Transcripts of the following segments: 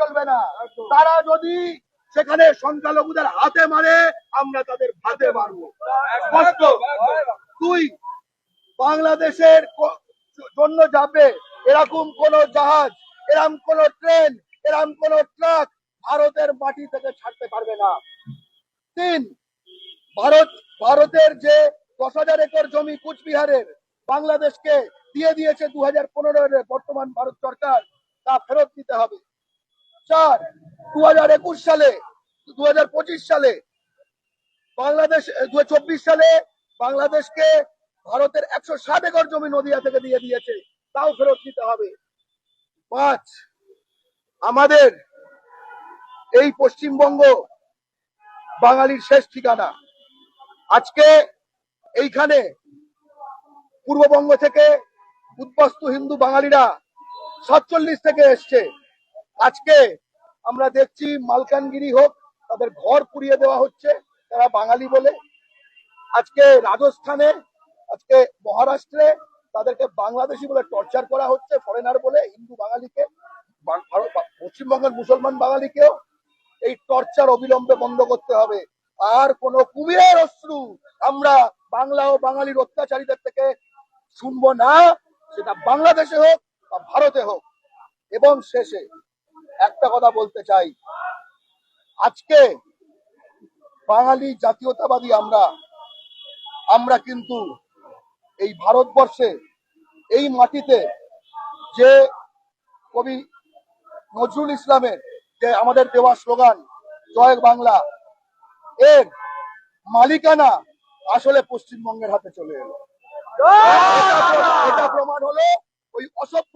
চলবে না। তারা যদি সেখানে সংখ্যালঘুদের হাতে মারে, আমরা তাদের হাতে মারবো। স্পষ্ট। দুই, বাংলাদেশের জন্য যাবে এরকম কোন জাহাজ, এরকম কোন ট্রেন, এরকম কোন ট্রাক ভারতের মাটি থেকে ছাড়তে পারবে না। তিন, ভারতের যে 10,000 একর জমি কুচবিহারের বাংলাদেশকে দিয়ে দিয়েছে 2015 বর্তমান ভারত সরকার, তা ফেরত দিতে হবে। 4, 2021 সালে 2025 সালে বাংলাদেশ 2024 সালে বাংলাদেশকে ভারতের 107 একর জমি নদিয়া থেকে দিয়ে দিয়েছে, তাও ফেরত দিতে হবে। 5, আমাদের এই পশ্চিমবঙ্গ বাঙালির শেষ ঠিকানা। আজকে এইখানে পূর্ববঙ্গ থেকে উদ্বাস্তু হিন্দু বাঙালিরা 47 থেকে এসছে। আজকে আমরা দেখছি মালকানগিরি হোক, তাদের ঘর পুড়িয়ে দেওয়া হচ্ছে তারা বাঙালি বলে। আজকে রাজস্থানে, আজকে মহারাষ্ট্রে তাদেরকে বাংলাদেশি বলে টর্চার করা হচ্ছে, ফরেনার বলে। হিন্দু বাঙালিকে, পশ্চিমবঙ্গের মুসলমান বাঙালিকেও এই টর্চার অবিলম্বে বন্ধ করতে হবে। আর কোন কুমিরের অশ্রু আমরা বাংলা ও বাঙালির অত্যাচারীদের থেকে শুনবো না, সেটা বাংলাদেশে হোক বা ভারতে হোক। এবং শেষে একটা কথা বলতে চাই, আজকে বাঙালি জাতীয়তাবাদী আমরা কিন্তু এই ভারতবর্ষে, এই মাটিতে যে কবি নজরুল ইসলামের যে আমাদের দেওয়া স্লোগান জয় বাংলা, এর মালিকানা আসলে পশ্চিমবঙ্গের হাতে চলে এলো। এটা প্রমাণ হলো ওই অসভ্য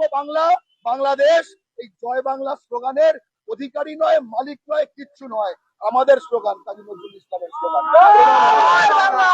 বাংলাদেশ এই জয় বাংলা স্লোগানের অধিকারী নয়, মালিক নয়, কিচ্ছু নয়। আমাদের স্লোগান কাজী নজরুল ইসলামের স্লোগান।